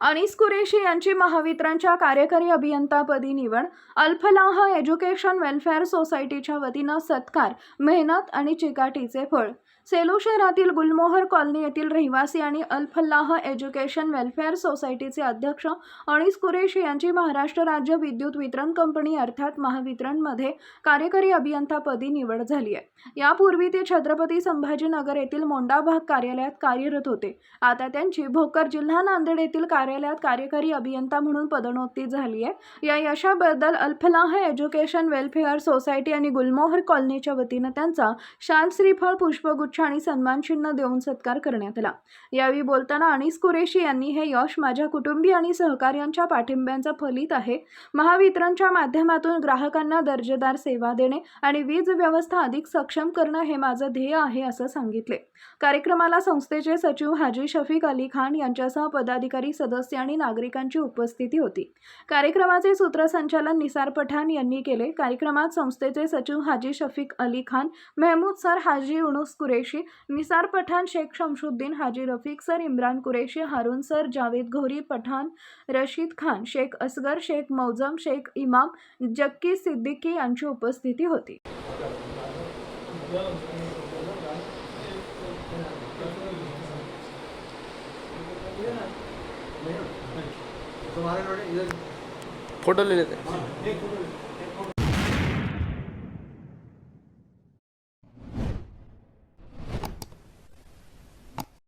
अनीस कुरेशी यांची महावितरणच्या कार्यकारी अभियंतापदी निवड. अल-फलाह एज्युकेशन वेलफेअर सोसायटीच्या वतीनं सत्कार, मेहनत आणि चिकाटीचे फळ. सेलू शहरातील गुलमोहर कॉलनी येथील रहिवासी आणि अल-फलाह एज्युकेशन वेलफेअर सोसायटीचे अध्यक्ष अनीस कुरेशी यांची महाराष्ट्र राज्य विद्युत वितरण कंपनी अर्थात महावितरणमध्ये कार्यकारी अभियंतापदी निवड झाली आहे. यापूर्वी ते छत्रपती संभाजीनगर येथील मोंडा भाग कार्यालयात कार्यरत होते. आता त्यांची भोकर जिल्हा नांदेड येथील कार्यालयात कार्यकारी अभियंता म्हणून पदोन्नती झाली आहे. या यशाबद्दल अल-फलाह एज्युकेशन वेलफेअर सोसायटी आणि गुलमोहर कॉलनीच्या वतीनं त्यांचा शाल, श्रीफळ, पुष्पगुच्छ आणि सन्मानचिन्ह देऊन सत्कार करण्यात आला. यावेळी बोलताना अनीस कुरेशी यांनी हे यश माझ्या कुटुंबीय आणि सहकार्यांच्या पाठिंब्याचं फलित आहे. महावितरणच्या माध्यमातून ग्राहकांना दर्जेदार सेवा देणे आणि वीज व्यवस्था अधिक सक्षम करणं हे माझं ध्येय आहे असं सांगितले. कार्यक्रमाला संस्थेचे सचिव हाजी शफीक अली खान यांच्यासह पदाधिकारी, सदस्य आणि नागरिकांची उपस्थिती होती. कार्यक्रमाचे सूत्रसंचालन निसार पठाण यांनी केले. कार्यक्रमात संस्थेचे सचिव हाजी शफीक अली खान, मेहमूद सर, हाजी युनुस कुरेशी, निसार पठाण, शेख शमशुद्दीन, हाजी रफीक सर, इम्रान कुरेशी, हारून सर, जावेद घोरी पठाण, रशीद खान, शेख असगर, शेख मौजम, शेख इमाम, जक्की सिद्दीकी यांची उपस्थिती होती. फोटो ले लेते हैं।